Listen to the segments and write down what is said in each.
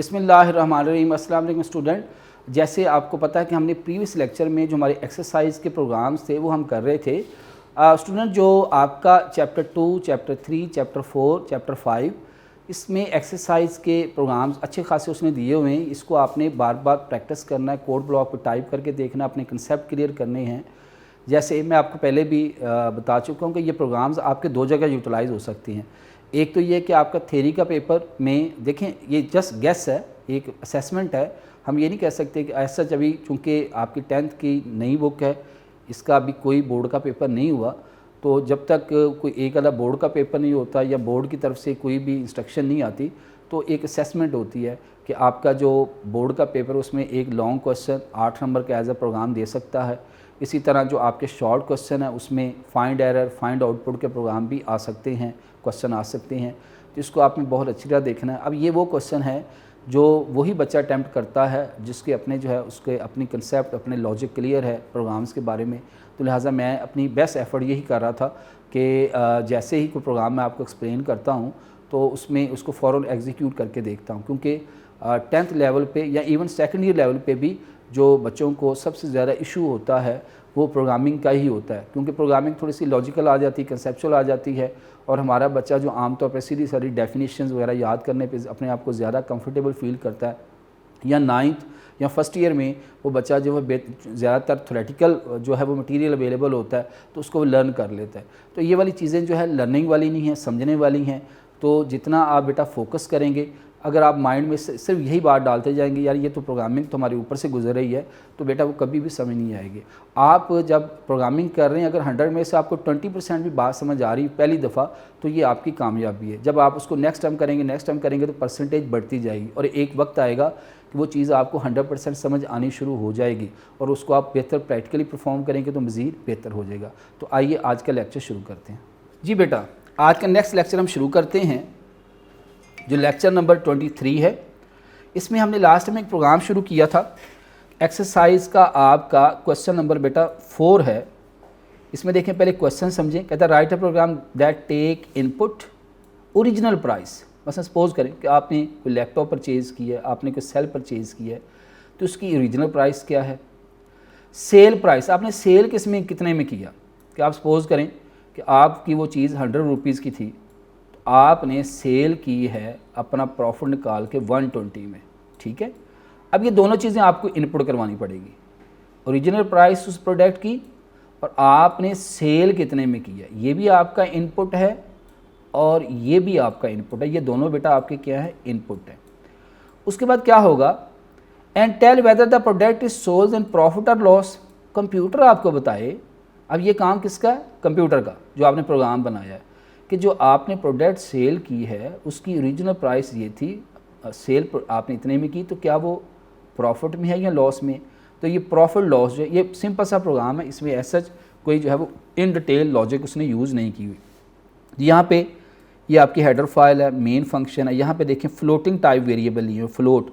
बिस्मिल्लाहिर्रहमानिर्रहीम। अस्सलाम वालेकुम स्टूडेंट। जैसे आपको पता है कि हमने प्रीवियस लेक्चर में जो हमारे एक्सरसाइज के प्रोग्राम्स थे वो हम कर रहे थे। स्टूडेंट जो आपका चैप्टर 2, चैप्टर 3, चैप्टर 4, चैप्टर 5 इसमें एक्सरसाइज के प्रोग्राम्स अच्छे खासे उसने दिए हुए हैं। इसको आपने बार बार प्रैक्टिस करना है, कोड ब्लॉक पर टाइप करके देखना, अपने कंसेप्ट क्लियर करने हैं। जैसे मैं आपको पहले भी बता चुका हूँ कि ये प्रोग्राम्स आपके दो जगह यूटिलाइज़ हो सकती हैं। एक तो ये कि आपका थ्योरी का पेपर में देखें, ये जस्ट गेस है, एक असेसमेंट है। हम ये नहीं कह सकते कि ऐसा अभी चूँकि आपकी 10th की नई बुक है, इसका अभी कोई बोर्ड का पेपर नहीं हुआ, तो जब तक कोई एक आधा बोर्ड का पेपर नहीं होता या बोर्ड की तरफ से कोई भी इंस्ट्रक्शन नहीं आती तो एक असेसमेंट होती है कि आपका जो बोर्ड का पेपर उसमें एक लॉन्ग क्वेश्चन 8 नंबर का एज अ प्रोग्राम दे सकता है। इसी तरह जो आपके शॉर्ट क्वेश्चन है उसमें फाइंड एरर, फाइंड आउटपुट के प्रोग्राम भी आ सकते हैं, क्वेश्चन आ सकते हैं। तो इसको आपने बहुत अच्छी तरह देखना है। अब ये वो क्वेश्चन है जो वही बच्चा अटैम्प्ट करता है जिसके अपने जो है उसके अपनी कंसेप्ट, अपने लॉजिक क्लियर है प्रोग्राम्स के बारे में। तो लिहाजा मैं अपनी बेस्ट एफ़र्ट यही कर रहा था कि जैसे ही कोई प्रोग्राम मैं आपको एक्सप्लेन करता हूँ तो उसमें उसको फ़ौरन एग्जीक्यूट करके देखता हूँ, क्योंकि 10th लेवल पे या इवन सेकेंड ईयर लेवल पे भी जो बच्चों को सबसे ज़्यादा इशू होता है वो प्रोग्रामिंग का ही होता है, क्योंकि प्रोग्रामिंग थोड़ी सी लॉजिकल आ जाती है, कंसेप्चुअल आ जाती है। और हमारा बच्चा जो आमतौर पर सीधी सारी डेफिनेशंस वगैरह याद करने पे अपने आप को ज़्यादा कंफर्टेबल फील करता है, या 9th या फर्स्ट ईयर में वो बच्चा जो है ज़्यादातर थ्योरेटिकल जो है वो मटेरियल अवेलेबल होता है तो उसको वो लर्न कर लेता है। तो ये वाली चीज़ें जो है लर्निंग वाली नहीं है, समझने वाली हैं। तो जितना आप बेटा फोकस करेंगे, अगर आप माइंड में सिर्फ यही बात डालते जाएंगे यार ये तो प्रोग्रामिंग तो हमारे ऊपर से गुजर रही है, तो बेटा वो कभी भी समझ नहीं आएगी। आप जब प्रोग्रामिंग कर रहे हैं, अगर 100 में से आपको 20% भी बात समझ आ रही है पहली दफ़ा, तो ये आपकी कामयाबी है। जब आप उसको नेक्स्ट टाइम करेंगे तो परसेंटेज बढ़ती जाएगी और एक वक्त आएगा कि वो चीज़ आपको 100% समझ आनी शुरू हो जाएगी और उसको आप बेहतर प्रैक्टिकली परफॉर्म करेंगे तो मज़ीद बेहतर हो जाएगा। तो आइए आज का लेक्चर शुरू करते हैं। जी बेटा, आज का नेक्स्ट लेक्चर हम शुरू करते हैं जो लेक्चर नंबर 23 है। इसमें हमने लास्ट में एक प्रोग्राम शुरू किया था एक्सरसाइज का, आपका क्वेश्चन नंबर बेटा 4 है। इसमें देखें, पहले क्वेश्चन समझें। कहता है write a program that take input original price. बस सपोज करें कि आपने कोई लैपटॉप परचेज़ किया है, आपने कोई सेल परचेज़ किया है, तो उसकी ओरिजिनल प्राइस क्या है। सेल प्राइस, आपने सेल किसमें कितने में किया, कि आप सपोज करें कि आपकी वो चीज़ 100 रुपीज़ की थी, आपने सेल की है अपना प्रॉफिट निकाल के 120 में, ठीक है। अब ये दोनों चीज़ें आपको इनपुट करवानी पड़ेगी, ओरिजिनल प्राइस उस प्रोडक्ट की और आपने सेल कितने में किया, ये भी आपका इनपुट है और ये भी आपका इनपुट है। ये दोनों बेटा आपके क्या है, इनपुट है। उसके बाद क्या होगा, and tell whether the product is sold in profit और लॉस। कंप्यूटर आपको बताए, अब ये काम किसका है, कंप्यूटर का, जो आपने प्रोग्राम बनाया है कि जो आपने प्रोडक्ट सेल की है उसकी ओरिजिनल प्राइस ये थी, सेल आपने इतने में की, तो क्या वो प्रॉफिट में है या लॉस में। तो ये प्रॉफिट लॉस जो है ये सिंपल सा प्रोग्राम है, इसमें ऐसा कोई जो है वो इन डिटेल लॉजिक उसने यूज़ नहीं की हुई। यहाँ पे ये आपकी हेडर फाइल है, मेन फंक्शन है। यहाँ पे देखें फ्लोटिंग टाइप वेरिएबल लिए हो, फ्लोट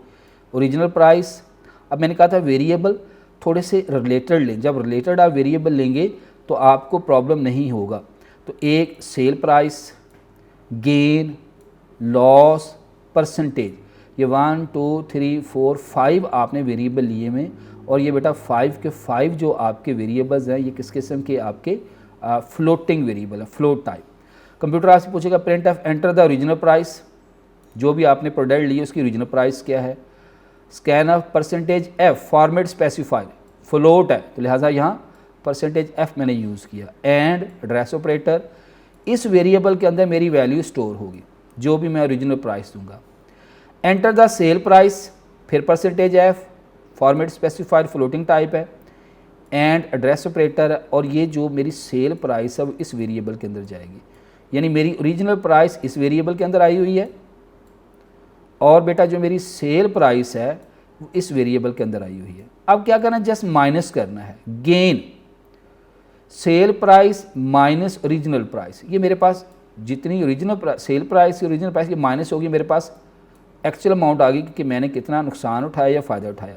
ओरिजिनल प्राइस। अब मैंने कहा था वेरिएबल थोड़े से रिलेटेड लें, जब रिलेटेड आप वेरिएबल लेंगे तो आपको प्रॉब्लम नहीं होगा। तो एक sale price, gain, loss, percentage, ये 1 2 3 4 5 आपने वेरिएबल लिए में, और ये बेटा 5 के 5 जो आपके वेरिएबल्स हैं ये किस किस्म के आपके फ्लोटिंग वेरिएबल है, फ्लोट टाइप। कंप्यूटर आपसे पूछेगा print of enter the original price, जो भी आपने प्रोडक्ट ली उसकी ओरिजिनल प्राइस क्या है। Scan of percentage F, format specified, float है तो लिहाजा यहाँ परसेंटेज एफ मैंने यूज़ किया। एंड एड्रेस ऑपरेटर, इस वेरिएबल के अंदर मेरी वैल्यू स्टोर होगी जो भी मैं ओरिजिनल प्राइस दूंगा। एंटर द सेल प्राइस, फिर percentage F, format specified, floating type है, एंड एड्रेस ऑपरेटर, और ये जो मेरी सेल प्राइस अब इस वेरिएबल के अंदर जाएगी, यानी मेरी ओरिजिनल प्राइस इस वेरिएबल के अंदर आई हुई है और बेटा जो मेरी सेल प्राइस है वो इस वेरिएबल के अंदर आई हुई है। अब क्या करना है, जस्ट माइनस करना है। Gain, sale price minus original price, ये मेरे पास जितनी original sale price original price की माइनस होगी, मेरे पास एक्चुअल अमाउंट आ गई कि मैंने कितना नुकसान उठाया या फ़ायदा उठाया।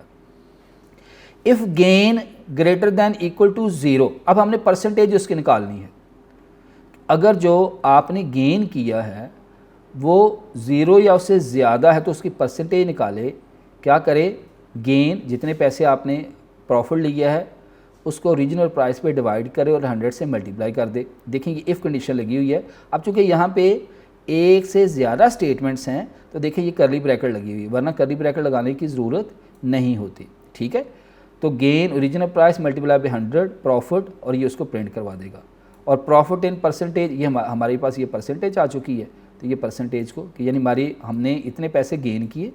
If gain greater than equal to 0, अब हमने परसेंटेज उसकी निकालनी है। अगर जो आपने गेन किया है वो 0 या उससे ज़्यादा है तो उसकी परसेंटेज निकाले, क्या करे, गेन जितने पैसे आपने प्रॉफिट लिया है उसको ओरिजिनल प्राइस पे डिवाइड करे और 100 से मल्टीप्लाई कर दे। देखिए इफ़ कंडीशन लगी हुई है। अब चूँकि यहाँ पे एक से ज़्यादा स्टेटमेंट्स हैं तो देखिए ये करली ब्रैकेट लगी हुई है, वरना करली ब्रैकेट लगाने की ज़रूरत नहीं होती। ठीक है, तो gain original price multiply by 100 profit, और ये उसको प्रिंट करवा देगा। और प्रॉफिट इन परसेंटेज, ये हमारे पास ये परसेंटेज आ चुकी है, तो ये परसेंटेज को कि यानी हमारी हमने इतने पैसे गेन किए,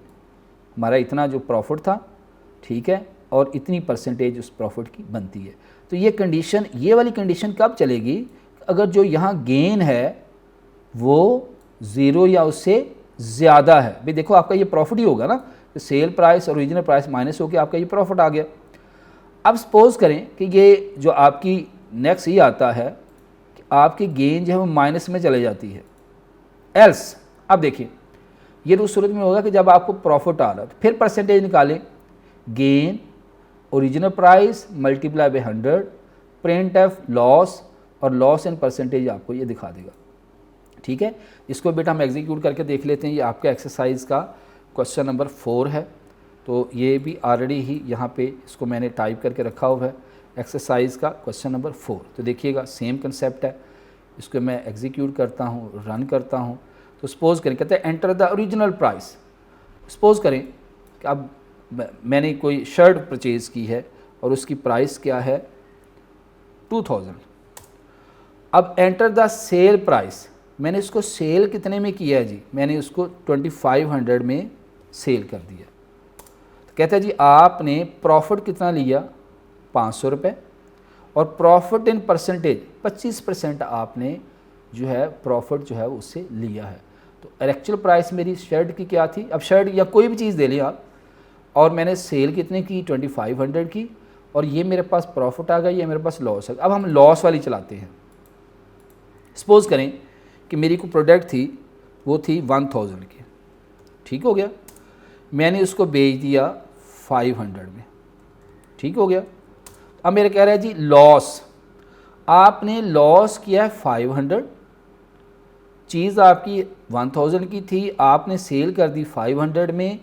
हमारा इतना जो प्रॉफिट था, ठीक है, और इतनी परसेंटेज उस प्रॉफिट की बनती है। तो ये कंडीशन, ये वाली कंडीशन कब चलेगी, अगर जो यहाँ गेन है वो 0 या उससे ज़्यादा है। भाई देखो आपका ये प्रॉफिट ही होगा ना, तो सेल प्राइस और ओरिजिनल प्राइस माइनस होकर आपका ये प्रॉफिट आ गया। अब सपोज करें कि ये जो आपकी नेक्स्ट ये आता है कि आपकी गेन जो है वो माइनस में चले जाती है। एल्स, अब देखिए ये उस सूरत में होगा कि जब आपको प्रॉफिट आ रहा है तो फिर परसेंटेज निकालें, gain original price multiply by 100 print F loss, और लॉस इन परसेंटेज आपको ये दिखा देगा। ठीक है, इसको बेटा हम एग्जीक्यूट करके देख लेते हैं। ये आपका एक्सरसाइज का क्वेश्चन नंबर 4 है, तो ये भी ऑलरेडी ही यहाँ पे इसको मैंने टाइप करके रखा हुआ है, एक्सरसाइज का क्वेश्चन नंबर 4। तो देखिएगा सेम कंसेप्ट है, इसको मैं एग्जीक्यूट करता हूँ, रन करता हूँ। तो सपोज़ करें, कहते हैं enter the original price. Suppose करें कि अब मैंने कोई शर्ट परचेज़ की है और उसकी प्राइस क्या है 2000। अब एंटर द सेल प्राइस, मैंने इसको सेल कितने में किया है जी, मैंने उसको 2500 में सेल कर दिया। तो कहता है जी आपने प्रॉफिट कितना लिया 500 रुपये, और प्रॉफिट इन परसेंटेज 25% आपने जो है प्रॉफिट जो है उससे लिया है। तो एक्चुअल प्राइस मेरी शर्ट की क्या थी, अब शर्ट या कोई भी चीज़ दे लिया आप, और मैंने सेल कितने की 2500 की, और ये मेरे पास प्रॉफिट आ गया, ये मेरे पास लॉस है। अब हम लॉस वाली चलाते हैं। सपोज़ करें कि मेरी को प्रोडक्ट थी वो थी 1000 की, ठीक हो गया, मैंने उसको बेच दिया 500 में, ठीक हो गया। अब मेरे कह रहा है जी लॉस, आपने लॉस किया है 500, चीज़ आपकी 1000 की थी, आपने सेल कर दी 500 में,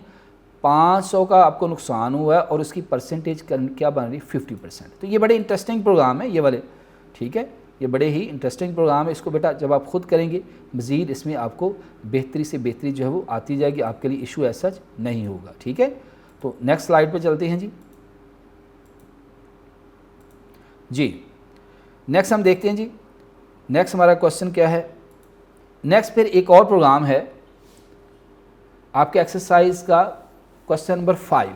500 का आपको नुकसान हुआ है, और उसकी परसेंटेज क्या बन रही 50%। तो ये बड़े इंटरेस्टिंग प्रोग्राम है ये वाले, ठीक है, ये बड़े ही इंटरेस्टिंग प्रोग्राम है। इसको बेटा जब आप खुद करेंगे मज़ीद इसमें आपको बेहतरी से बेहतरी जो है वो आती जाएगी, आपके लिए इशू ऐसा नहीं होगा। ठीक है, तो नेक्स्ट स्लाइड पे चलते हैं जी। नेक्स्ट हम देखते हैं जी, नेक्स्ट हमारा क्वेश्चन क्या है। नेक्स्ट फिर एक और प्रोग्राम है आपके एक्सरसाइज का क्वेश्चन नंबर 5।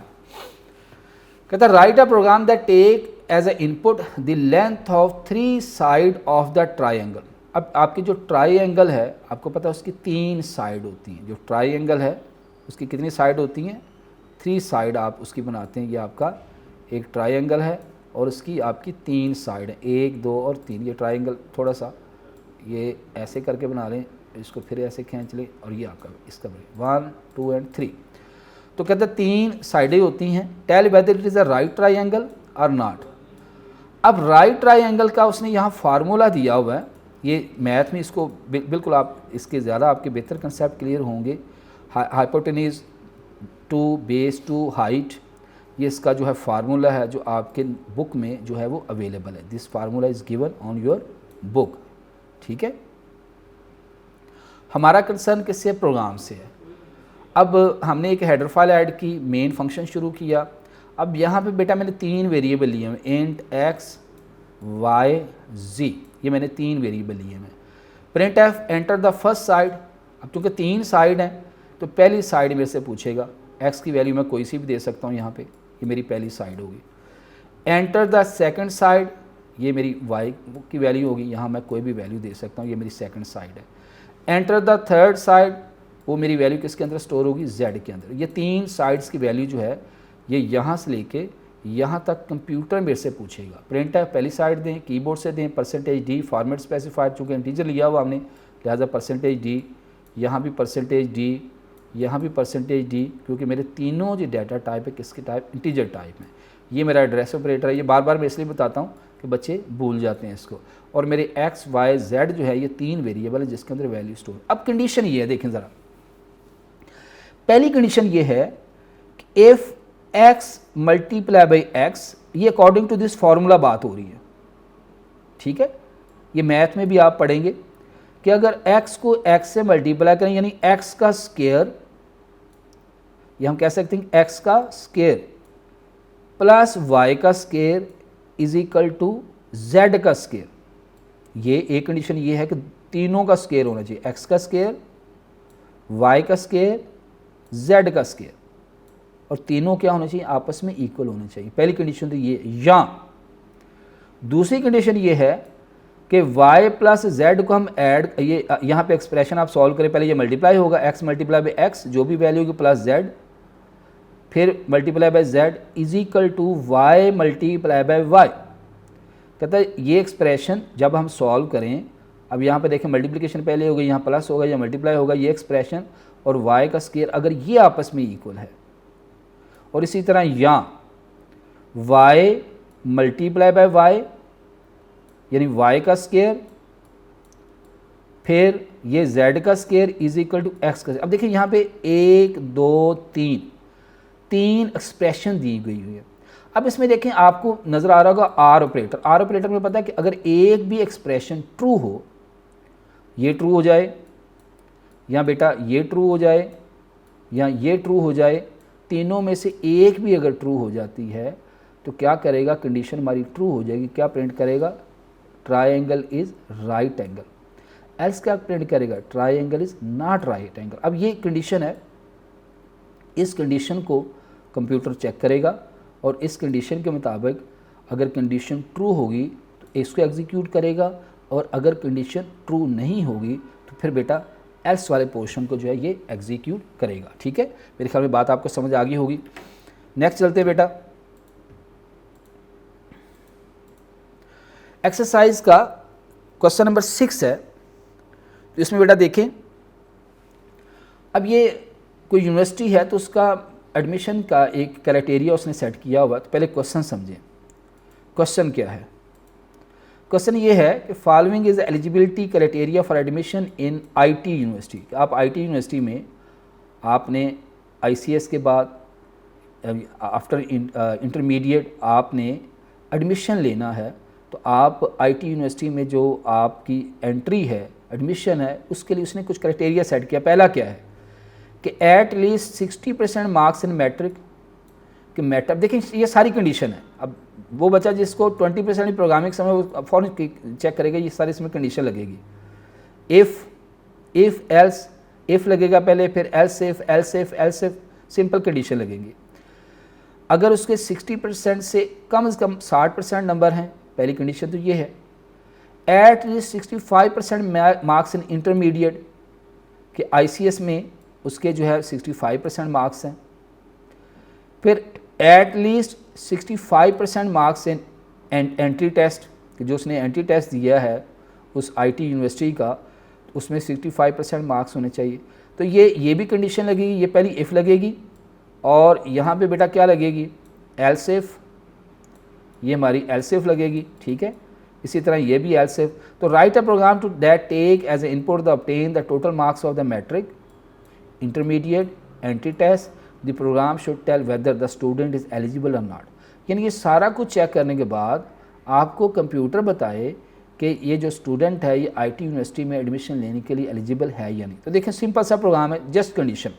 कहता है write a program that take as a input the length of 3 side of the triangle. अब आपकी जो ट्राइंगल है आपको पता है उसकी 3 साइड होती हैं। जो ट्राइंगल है उसकी कितनी साइड होती हैं, 3 साइड आप उसकी बनाते हैं। ये आपका एक ट्राइंगल है और उसकी आपकी 3 साइड है, 1 2 और 3। ये ट्राइंगल थोड़ा सा ये ऐसे करके बना लें, इसको फिर ऐसे खींच लें, और ये आपका इसका 1 2 एंड 3। तो कहते हैं 3 साइडें होती हैं। Tell whether it is a right triangle और नॉट। अब राइट ट्राइंगल का उसने यहाँ फार्मूला दिया हुआ है। ये मैथ में इसको बिल्कुल आप इसके ज़्यादा आपके बेहतर कंसेप्ट क्लियर होंगे। Hypotenuse to base to height, ये इसका जो है फार्मूला है जो आपके बुक में जो है वो अवेलेबल है। This formula is given on your book. ठीक है, हमारा कंसर्न किससे, प्रोग्राम से है। अब हमने एक हेडर फाइल ऐड की, मेन फंक्शन शुरू किया। अब यहाँ पे बेटा मैंने 3 वेरिएबल लिए हैं, इंट एक्स वाई जी, ये मैंने 3 वेरिएबल लिए हैं। Print F enter the first side. अब चूँकि 3 साइड हैं तो पहली साइड मेरे से पूछेगा, एक्स की वैल्यू मैं कोई सी भी दे सकता हूँ यहाँ पे, ये मेरी पहली साइड होगी। एंटर द सेकंड साइड, ये मेरी वाई की वैल्यू होगी, यहाँ मैं कोई भी वैल्यू दे सकता हूँ, ये मेरी सेकंड साइड है। एंटर द थर्ड साइड, वो मेरी वैल्यू किसके अंदर स्टोर होगी, जेड के अंदर। ये 3 साइड्स की वैल्यू जो है ये यहाँ से लेके यहाँ तक कंप्यूटर मेरे से पूछेगा। प्रिंट है पहली साइड दें, कीबोर्ड से दें, परसेंटेज डी, फॉर्मेट स्पेसिफाइड, चूँकि इंटीजर लिया हुआ हमने लिहाजा परसेंटेज डी, यहाँ भी परसेंटेज डी, यहाँ भी परसेंटेज डी, क्योंकि मेरे तीनों जो डाटा टाइप है किसके टाइप, इंटीजर टाइप है। ये मेरा एड्रेस ऑपरेटर है। ये बार बार मैं इसलिए बताता हूँ कि बच्चे भूल जाते हैं इसको। और मेरे एक्स वाई जेड जो है ये 3 वेरिएबल है जिसके अंदर वैल्यू स्टोर। अब कंडीशन ये है, देखें ज़रा, पहली कंडीशन ये है कि if x multiply by x, ये अकॉर्डिंग टू दिस फार्मूला बात हो रही है, ठीक है। ये मैथ में भी आप पढ़ेंगे कि अगर x को x से मल्टीप्लाई करें यानी x का स्क्वायर, ये हम कह सकते हैं x का स्क्वायर प्लस y का square is equal to z का स्क्वायर। ये एक कंडीशन ये है कि तीनों का स्क्वायर होना चाहिए, x का स्क्वायर, y का स्क्वायर, z का स्क्वायर, और तीनों क्या होना चाहिए, आपस में इक्वल होने चाहिए। पहली कंडीशन तो ये। या दूसरी कंडीशन ये है कि y प्लस जेड को हम ऐड, ये यहाँ पे एक्सप्रेशन आप सॉल्व करें, पहले ये मल्टीप्लाई होगा x मल्टीप्लाई बाई x, जो भी वैल्यू होगी प्लस z, फिर multiply by z is equal to y multiply by y। कहता है ये एक्सप्रेशन जब हम सॉल्व करें, अब यहाँ पे देखें मल्टीप्लिकेशन पहले होगा, यहाँ प्लस होगा या मल्टीप्लाई होगा, ये एक्सप्रेशन और y का स्क्वायर अगर ये आपस में इक्वल है, और इसी तरह यहाँ y मल्टीप्लाई बाई y यानी y का स्क्वायर फिर ये z का square is equal to x का। अब देखिए यहाँ पे 1 2 3 एक्सप्रेशन दी गई हुई है। अब इसमें देखें आपको नज़र आ रहा होगा आर ऑपरेटर। आर ऑपरेटर में पता है कि अगर एक भी एक्सप्रेशन ट्रू हो, ये ट्रू हो जाए या बेटा ये ट्रू हो जाए या ये ट्रू हो जाए, तीनों में से एक भी अगर ट्रू हो जाती है तो क्या करेगा, कंडीशन हमारी ट्रू हो जाएगी। क्या प्रिंट करेगा, triangle is right angle. Else क्या प्रिंट करेगा, triangle is not right angle. अब ये कंडीशन है, इस कंडीशन को कंप्यूटर चेक करेगा और इस कंडीशन के मुताबिक अगर कंडीशन ट्रू होगी तो इसको एग्जीक्यूट करेगा, और अगर कंडीशन ट्रू नहीं होगी तो फिर बेटा एल्स वाले पोर्शन को जो है ये एग्जीक्यूट करेगा। ठीक है, मेरे ख्याल में बात आपको समझ आ गई होगी। नेक्स्ट चलते हैं बेटा, एक्सरसाइज का क्वेश्चन नंबर 6 है। तो इसमें बेटा देखें, अब ये कोई यूनिवर्सिटी है तो उसका एडमिशन का एक क्राइटेरिया उसने सेट किया हुआ। तो पहले क्वेश्चन समझें, क्वेश्चन क्या है। क्वेश्चन ये है कि following is eligibility criteria for admission in IT university. आप आईटी यूनिवर्सिटी में आपने आईसीएस के बाद आफ्टर इंटरमीडिएट आपने एडमिशन लेना है, तो आप आईटी यूनिवर्सिटी में जो आपकी एंट्री है, एडमिशन है, उसके लिए उसने कुछ क्राइटेरिया सेट किया। पहला क्या है कि at least 60% marks in matric कि मैट्रिक। देखिए ये सारी कंडीशन है। अब वो बच्चा जिसको 20% ही प्रोग्रामिंग समय, वो फॉरन चेक करेगा, ये सारी इसमें कंडीशन लगेगी। इफ़ एल्स, इफ़ लगेगा पहले, फिर एल्स इफ सिंपल कंडीशन लगेंगी। अगर उसके 60% से कम 60% नंबर हैं, पहली कंडीशन तो ये है। At least 65% marks in intermediate कि आईसीएस में उसके जो है 65% मार्क्स हैं। फिर at least 65% marks in entry test कि जो उसने एंट्री टेस्ट दिया है उस आईटी यूनिवर्सिटी का, उसमें 65% मार्क्स होने चाहिए। तो ये भी कंडीशन लगेगी, ये पहली इफ़ लगेगी, और यहाँ पे बेटा क्या लगेगी, एल्स इफ, ये हमारी एल्स इफ लगेगी। ठीक है, इसी तरह ये भी एल्स इफ। तो write a program to that take as a input the obtain the total marks of the matric, intermediate, entry test. The program should tell whether the student is eligible और not. यानी ये सारा कुछ check करने के बाद आपको computer बताए कि ये जो स्टूडेंट है ये आईटी यूनिवर्सिटी में एडमिशन लेने के लिए एलिजिबल है या नहीं। तो देखें सिंपल सा प्रोग्राम है, जस्ट कंडीशन।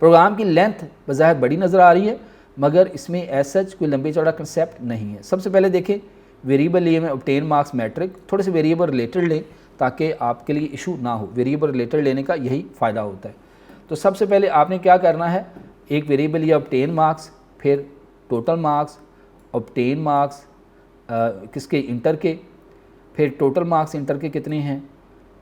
प्रोग्राम की लेंथ बज़ाहिर बड़ी नज़र आ रही है, मगर इसमें ऐसा कोई लंबे चौड़ा कंसेप्ट नहीं है। सबसे पहले देखें वेरिएबल लिए में ऑब्टेन मार्क्स मैट्रिक, थोड़े से वेरिएबल रिलेटेड लें ताकि आपके लिए इशू ना हो। वेरिएबल रिलेटेड लेने का यही फ़ायदा होता है। तो सबसे पहले आपने क्या करना है, एक वेरिएबल लिया ऑब्टेन मार्क्स, फिर टोटल मार्क्स, ऑब्टेन मार्क्स किसके, इंटर के, फिर टोटल मार्क्स इंटर के कितने हैं,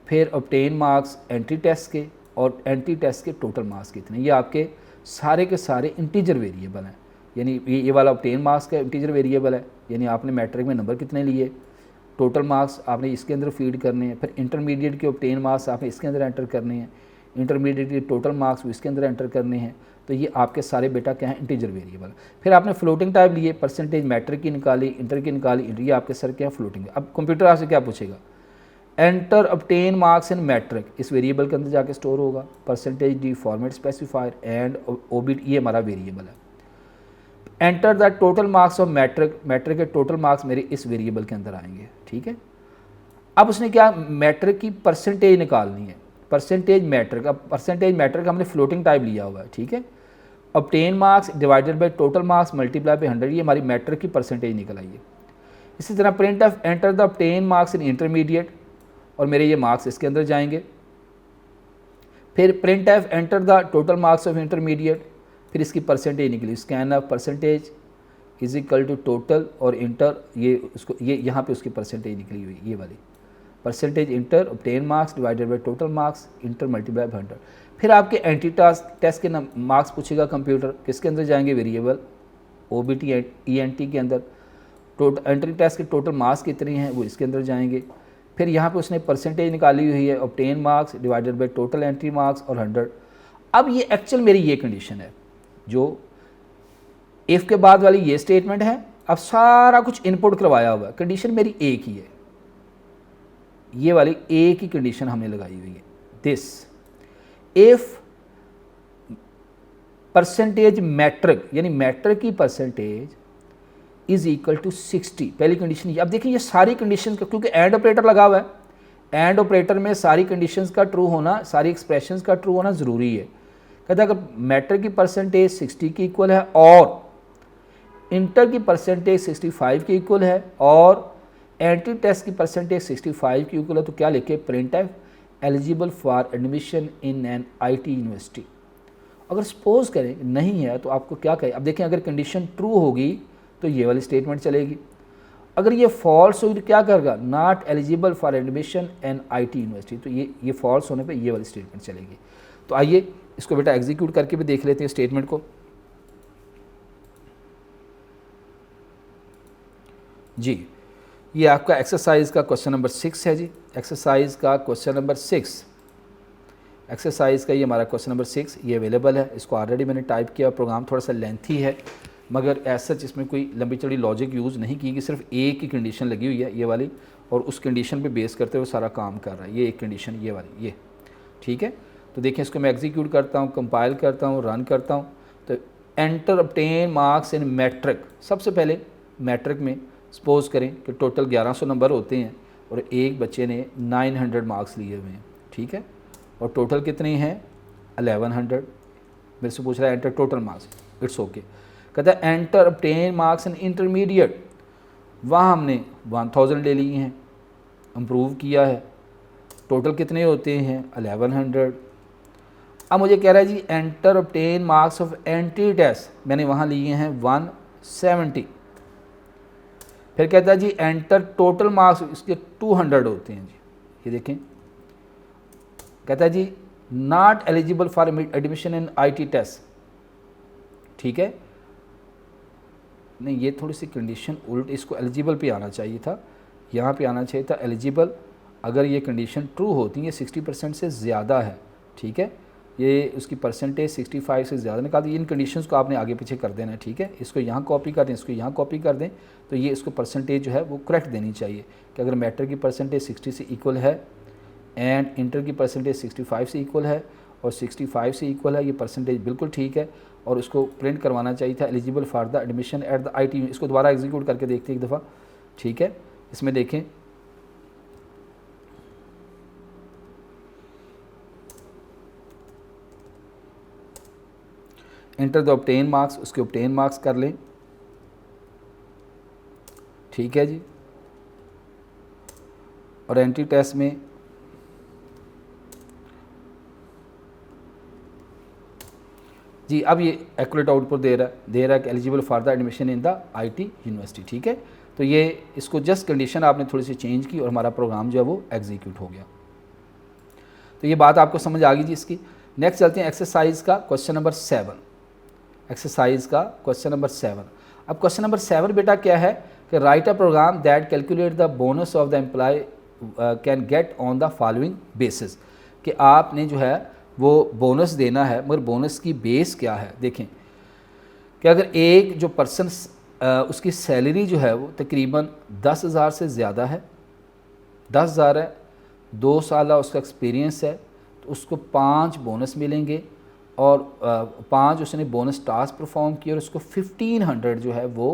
फिर ऑब्टेन मार्क्स एंट्री टेस्ट के, और एंट्री टेस्ट के टोटल मार्क्स कितने। ये आपके सारे के सारे इंटीजर वेरिएबल हैं। यानी ये वाला ऑब्टेन मार्क्स का इंटीजर वेरिएबल है, यानी आपने मैट्रिक में नंबर कितने लिए, टोटल मार्क्स आपने इसके अंदर फीड करने हैं, फिर इंटरमीडिएट के ऑब्टेन मार्क्स आपने इसके अंदर एंटर करने हैं, इंटरमीडिएट के टोटल मार्क्स वो इसके अंदर एंटर करने हैं। तो ये आपके सारे बेटा क्या हैं, इंटीजर वेरिएबल। फिर आपने फ्लोटिंग टाइप लिए, परसेंटेज मैट्रिक की निकाली, इंटर की निकाली, ये आपके सर क्या है, फ्लोटिंग। अब कंप्यूटर आपसे क्या पूछेगा, enter obtain marks in matric, इस वेरिएबल के अंदर जाके स्टोर होगा, percentage D format specifier and obit, ये हमारा वेरिएबल है। Enter the total marks of matric, matric के टोटल मार्क्स मेरे इस वेरिएबल के अंदर आएंगे, ठीक है। अब उसने क्या, मैट्रिक की परसेंटेज निकालनी है, परसेंटेज मैट्रिक। अब परसेंटेज मैट्रिक हमने फ्लोटिंग टाइप लिया हुआ है, ठीक है। Obtain marks divided by total marks multiply by 100, ये हमारी मैट्रिक की परसेंटेज निकल आई है। इसी तरह printf enter the obtain marks in intermediate, और मेरे ये मार्क्स इसके अंदर जाएंगे। फिर printf enter the total marks of intermediate, फिर इसकी परसेंटेज निकली, scanf percentage is equal to total और इंटर, ये उसको ये यहाँ पे उसकी परसेंटेज निकली हुई, ये वाली percentage inter obtain marks divided by total marks inter multiply by 100। फिर आपके एंटी टेस्ट के मार्क्स पूछेगा कंप्यूटर, किसके अंदर जाएंगे, वेरिएबल ओबीटी ईएनटी के अंदर। टोटल एंट्री टेस्ट के टोटल मार्क्स कितने हैं वो इसके अंदर जाएंगे। फिर यहाँ पे उसने परसेंटेज निकाली हुई है, obtain marks divided by total entry marks और 100। अब ये एक्चुअल मेरी ये कंडीशन है, जो इफ़ के बाद वाली ये स्टेटमेंट है। अब सारा कुछ इनपुट करवाया हुआ है, कंडीशन मेरी एक ही है, ये वाली एक ही कंडीशन हमने लगाई हुई है, दिस इफ परसेंटेज मैट्रिक, यानी मैट्रिक की परसेंटेज इज इक्वल टू 60, पहली कंडीशन। अब देखिए ये सारी कंडीशन, क्योंकि एंड ऑपरेटर लगा हुआ है, एंड ऑपरेटर में सारी कंडीशंस का ट्रू होना, सारी एक्सप्रेशंस का ट्रू होना ज़रूरी है। कहता है अगर मैट्रिक की परसेंटेज 60 की इक्वल है और इंटर की परसेंटेज 65 की इक्वल है और एंट्री टेस्ट की परसेंटेज 65 की इक्वल है, तो क्या लिखे, print F eligible for admission in an IT university. अगर सपोज करें नहीं है तो आपको क्या कहें, अब देखें अगर कंडीशन ट्रू होगी तो ये वाली स्टेटमेंट चलेगी, अगर ये फॉल्स होगी तो क्या करेगा, not eligible for admission an IT university, तो ये फॉल्स होने पे ये वाली स्टेटमेंट चलेगी। तो आइए इसको बेटा एग्जीक्यूट करके भी देख लेते हैं स्टेटमेंट को। जी, ये आपका एक्सरसाइज का क्वेश्चन नंबर 6 है जी, एक्सरसाइज का क्वेश्चन नंबर 6, एक्सरसाइज का ये हमारा क्वेश्चन नंबर 6 ये अवेलेबल है। इसको ऑलरेडी मैंने टाइप किया, प्रोग्राम थोड़ा सा लेंथी है मगर ऐसा इसमें कोई लंबी चौड़ी लॉजिक यूज़ नहीं की, कि सिर्फ एक ही कंडीशन लगी हुई है ये वाली, और उस कंडीशन पे बेस करते हुए सारा काम कर रहा है। ये एक कंडीशन ये वाली, ये ठीक है। तो देखिए इसको मैं एग्जीक्यूट करता हूँ, कंपाइल करता हूँ, रन करता हूँ। तो enter obtain marks in matric, सबसे पहले मैट्रिक में सपोज करें कि टोटल 1100 नंबर होते हैं और एक बच्चे ने 900 मार्क्स लिए हुए हैं, ठीक है, और टोटल कितने हैं 1100। मेरे से पूछ रहा है enter total marks, it's okay. कहता है enter obtain marks in intermediate, वहाँ हमने 1000 ले लिए हैं, इम्प्रूव किया है, टोटल कितने होते हैं 1100। अब मुझे कह रहा है जी enter obtain marks of entry test, मैंने वहाँ लिए हैं 170। फिर कहता है जी एंटर टोटल मार्क्स, इसके 200 होते हैं जी, ये देखें। कहता है जी not eligible for admission in IT test, ठीक है, नहीं ये थोड़ी सी कंडीशन उल्ट, इसको एलिजिबल पे आना चाहिए था, यहाँ पे आना चाहिए था एलिजिबल। अगर ये कंडीशन ट्रू होती है 60% से ज़्यादा है, ठीक है, ये उसकी परसेंटेज 65 से ज़्यादा निकाल दी। इन कंडीशंस को आपने आगे पीछे कर देना है, ठीक है। इसको यहाँ कॉपी कर दें, इसको यहाँ कॉपी कर दें, तो ये इसको परसेंटेज जो है वो करेक्ट देनी चाहिए कि अगर मैट्रिक की परसेंटेज 60 से इक्वल है एंड इंटर की परसेंटेज 65 से इक्वल है और 65 से इक्वल है, ये परसेंटेज बिल्कुल ठीक है, और उसको प्रिंट करवाना चाहिए था eligible for the admission at the IT. इसको दोबारा एग्जीक्यूट करके देखते हैं एक दफ़ा, ठीक है। इसमें देखें एंटर द ऑब्टेन मार्क्स, उसके ऑब्टेन मार्क्स कर लें, ठीक है जी, और एंट्री टेस्ट में जी अब ये एक्यूरेट आउटपुट दे रहा है कि eligible for the admission in the IT university, ठीक है। तो ये इसको जस्ट कंडीशन आपने थोड़ी सी चेंज की और हमारा प्रोग्राम जो है वो एग्जीक्यूट हो गया। तो ये बात आपको समझ आ गई जी इसकी। नेक्स्ट चलते हैं एक्सरसाइज का क्वेश्चन नंबर 7, एक्सरसाइज का क्वेश्चन नंबर 7। अब क्वेश्चन नंबर 7 बेटा क्या है कि write a program that calculate the bonus of the employee can get on the following basis, कि आपने जो है वो बोनस देना है, मगर बोनस की बेस क्या है। देखें कि अगर एक जो पर्सन उसकी सैलरी जो है वो तकरीबन 10,000 से ज़्यादा है, 10,000 है, 2 साल उसका एक्सपीरियंस है, तो उसको 5 बोनस मिलेंगे और 5 उसने बोनस टास्क परफॉर्म किया और उसको 1500 जो है वो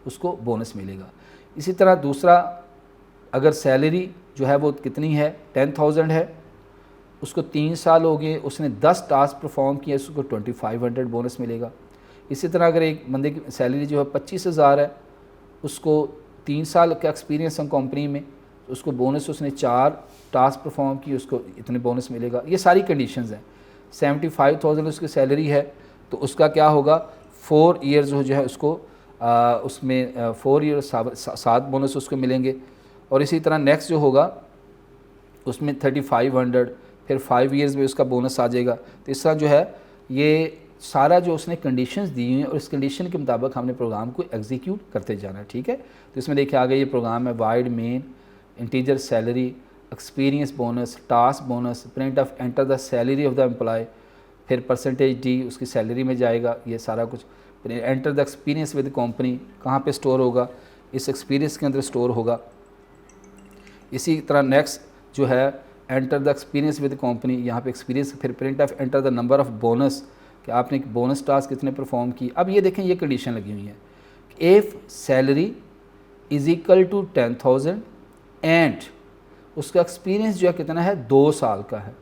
उसको बोनस मिलेगा। इसी तरह दूसरा, अगर सैलरी जो है वो कितनी है 10,000 है, उसको 3 साल हो गए, उसने 10 टास्क परफॉर्म किए, उसको 2500 बोनस मिलेगा। इसी तरह अगर एक बंदे की सैलरी जो है 25,000 है, उसको 3 साल का एक्सपीरियंस है कंपनी में, तो उसको बोनस उसने 4 टास्क परफॉर्म की, उसको इतने बोनस मिलेगा। ये सारी कंडीशंस हैं। 75,000 उसकी सैलरी है, तो उसका क्या होगा 4 ईयर्स जो है उसको उसमें 4 ईयर 7 बोनस उसको मिलेंगे। और इसी तरह नेक्स्ट जो होगा उसमें 3500, फिर 5 ईयर्स में उसका बोनस आ जाएगा। तो इस तरह जो है ये सारा जो उसने कंडीशंस दी हुई हैं और इस कंडीशन के मुताबिक हमने प्रोग्राम को एग्जीक्यूट करते जाना है। ठीक है, तो इसमें देखिए आगे ये प्रोग्राम है, void main, integer salary, experience bonus, task bonus, printf enter the salary of the employee, फिर परसेंटेज डी उसकी सैलरी में जाएगा, ये सारा कुछ। फिर enter the experience with company, कहाँ पे स्टोर होगा, इस एक्सपीरियंस के अंदर स्टोर होगा। इसी तरह नेक्स्ट जो है enter the experience with company, यहाँ पे एक्सपीरियंस, फिर printf enter the number of bonus, कि आपने बोनस टास्क कितने परफॉर्म की। अब ये देखें ये कंडीशन लगी हुई है, if salary is equal to 10,000 and उसका एक्सपीरियंस जो है कितना है 2 साल का है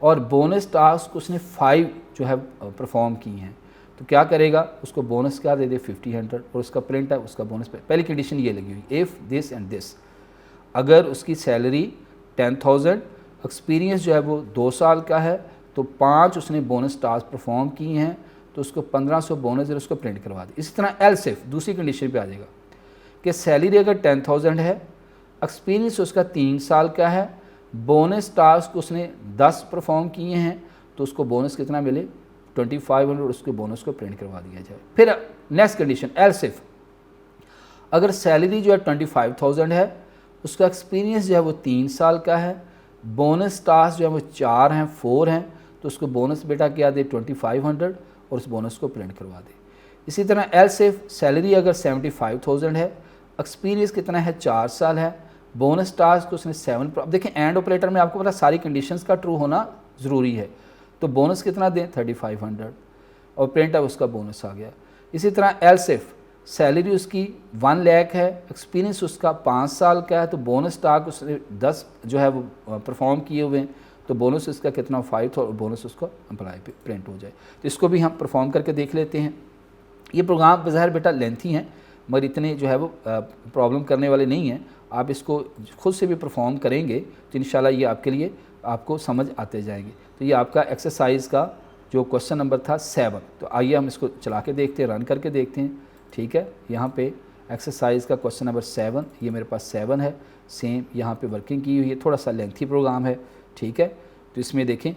और बोनस टास्क उसने 5 जो है परफॉर्म की हैं, तो क्या करेगा, उसको बोनस क्या दे दे 1500 और उसका प्रिंट है उसका बोनस पे। पहली कंडीशन ये लगी हुई, इफ़ दिस एंड दिस, अगर उसकी सैलरी 10,000, एक्सपीरियंस जो है वो 2 साल का है, तो 5 उसने बोनस टास्क परफॉर्म किए हैं, तो उसको 1500 बोनस है उसको प्रिंट करवा दे। इसी तरह एलसिफ दूसरी कंडीशन पे आ जाएगा कि सैलरी अगर 10,000 है, एक्सपीरियंस उसका 3 साल का है, बोनस टास्क उसने 10 परफॉर्म किए हैं, तो उसको बोनस कितना मिले 2500, उसके बोनस को प्रिंट करवा दिया जाए। फिर नेक्स्ट कंडीशन एलसिफ, अगर सैलरी जो है 25,000 है, उसका एक्सपीरियंस जो है वो 3 साल का है, बोनस टास्क जो है वो 4 हैं 4 हैं, तो उसको बोनस बेटा क्या दे 2500 और उस बोनस को प्रिंट करवा दे। इसी तरह एलसिफ, सैलरी अगर 75,000 है, एक्सपीरियंस कितना है 4 साल है, बोनस टास्क उसने 7। अब देखें एंड ऑपरेटर में आपको पता सारी कंडीशंस का ट्रू होना ज़रूरी है, तो बोनस कितना दें 3500 और प्रिंट है उसका बोनस आ गया। इसी तरह एलसिफ, सैलरी उसकी 1 लाख है, एक्सपीरियंस उसका 5 साल का है, तो बोनस टास्क उसने 10 जो है वो परफॉर्म किए हुए हैं, तो बोनस इसका कितना 5 और बोनस उसका एम्प्लॉय पे प्रिंट हो जाए। तो इसको भी हम परफॉर्म करके देख लेते हैं। ये प्रोग्राम बज़ाहिर बेटा लेंथी हैं, मगर इतने जो है वो प्रॉब्लम करने वाले नहीं हैं। आप इसको खुद से भी परफॉर्म करेंगे तो इंशाल्लाह ये आपके लिए आपको समझ आते जाएंगे। तो ये आपका एक्सरसाइज का जो क्वेश्चन नंबर था 7। तो आइए हम इसको चला के देखते हैं, रन करके देखते हैं। ठीक है, यहाँ पे एक्सरसाइज का क्वेश्चन नंबर 7, ये मेरे पास 7 है, सेम यहाँ पे वर्किंग की हुई है, थोड़ा सा लेंथी प्रोग्राम है। ठीक है, तो इसमें देखें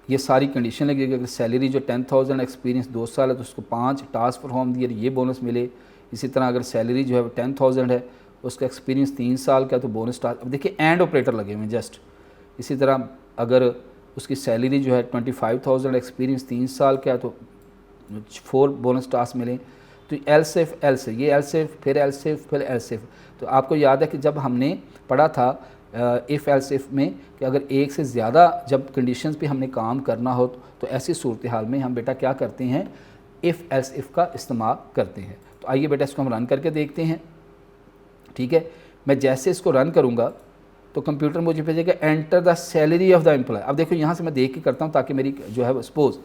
ये सारी कंडीशन लगेगी। अगर सैलरी जो 10,000, एक्सपीरियंस 2 साल है, तो उसको 5 टास्क परफॉर्म दिए ये बोनस मिले। इसी तरह अगर सैलरी जो है वो 10,000 है, उसका एक्सपीरियंस 3 साल का, तो बोनस टास्क। अब देखिए एंड ऑपरेटर लगे हुए हैं जस्ट। इसी तरह अगर उसकी सैलरी जो है 25,000, एक्सपीरियंस 3 साल का है, तो 4 बोनस टास्क मिले। तो एलसिफ एलसिफ, ये एलसिफ फिर एलसिफ फिर एलसिफ। तो आपको याद है कि जब हमने पढ़ा था इफ़ एलसिफ में कि अगर एक से ज़्यादा जब कंडीशंस पे हमने काम करना हो तो ऐसी सूरत हाल में हम बेटा क्या करते हैं, इफ़ एलसिफ का इस्तेमाल करते हैं। तो आइए बेटा इसको हम रन करके देखते हैं। ठीक है, मैं जैसे इसको रन करूँगा तो कंप्यूटर मुझे भेजेगा enter the salary of the employee. अब देखो यहाँ से मैं देख के करता हूँ ताकि मेरी जो है सपोज़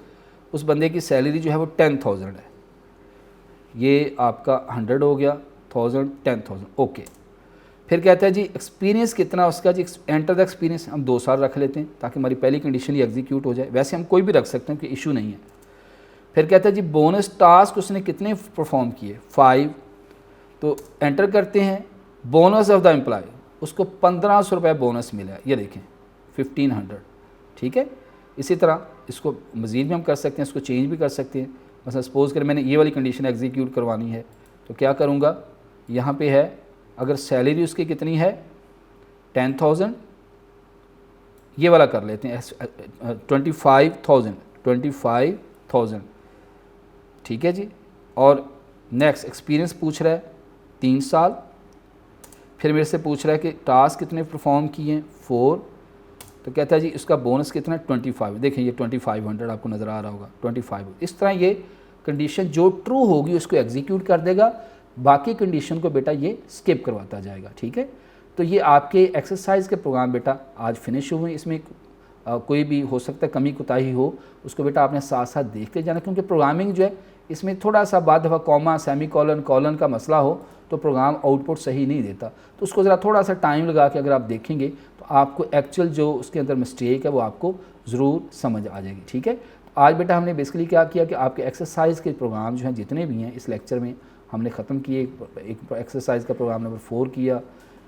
उस बंदे की सैलरी जो है वो 10,000 है, ये आपका 100 हो गया, 1000 10,000 ओके। फिर कहता है जी एक्सपीरियंस कितना उसका, जी एंटर द एक्सपीरियंस हम 2 साल रख लेते हैं ताकि हमारी पहली कंडीशन ही एग्जीक्यूट हो जाए। वैसे हम कोई भी रख सकते हैं कि इशू नहीं है। फिर कहता है जी बोनस टास्क उसने कितने परफॉर्म किए 5, तो एंटर करते हैं। बोनस ऑफ द एम्प्लॉय, उसको 1500 रुपये बोनस मिला, ये देखें 1500। ठीक है, इसी तरह इसको मज़ीद भी हम कर सकते हैं, इसको चेंज भी कर सकते हैं। मतलब सपोज़ कर मैंने ये वाली कंडीशन एग्जीक्यूट करवानी है तो क्या करूँगा, यहाँ पे है अगर सैलरी उसकी कितनी है 10,000, ये वाला कर लेते हैं 25,000 ठीक है जी। और नेक्स्ट एक्सपीरियंस पूछ रहा है 3 साल। फिर मेरे से पूछ रहा है कि टास्क कितने परफॉर्म किए हैं 4। तो कहता है जी इसका बोनस कितना है 25। देखें ये 2500 आपको नज़र आ रहा होगा 25। इस तरह ये कंडीशन जो ट्रू होगी उसको एग्जीक्यूट कर देगा, बाकी कंडीशन को बेटा ये स्किप करवाता जाएगा। ठीक है, तो ये आपके एक्सरसाइज के प्रोग्राम बेटा आज फिनिश हुए। इसमें कोई भी हो सकता है कमी कोताही हो, उसको बेटा आपने साथ साथ देखते जाना, क्योंकि प्रोग्रामिंग जो है इसमें थोड़ा सा बाद दफ़ा कॉमा सेमी कॉलन का मसला हो तो प्रोग्राम आउटपुट सही नहीं देता। तो उसको ज़रा थोड़ा सा टाइम लगा के अगर आप देखेंगे तो आपको एक्चुअल जो उसके अंदर मिस्टेक है वो आपको ज़रूर समझ आ जाएगी। ठीक है, आज बेटा हमने बेसिकली क्या किया कि आपके एक्सरसाइज के प्रोग्राम जो हैं जितने भी हैं इस लेक्चर में हमने ख़त्म किए। एक एक्सरसाइज का प्रोग्राम नंबर 4 किया,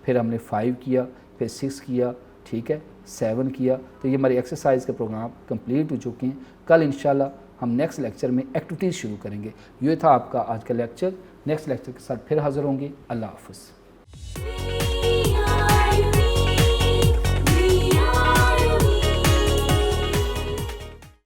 फिर हमने 5 किया, फिर 6 किया, ठीक है, 7 किया। तो ये हमारी एक्सरसाइज के प्रोग्राम कंप्लीट हो चुके हैं। कल इंशाल्लाह हम नेक्स्ट लेक्चर में एक्टिविटीज़ शुरू करेंगे। ये था आपका आज का लेक्चर। नेक्स्ट लेक्चर के साथ फिर हाज़िर होंगे। अल्लाह हाफ़िज़।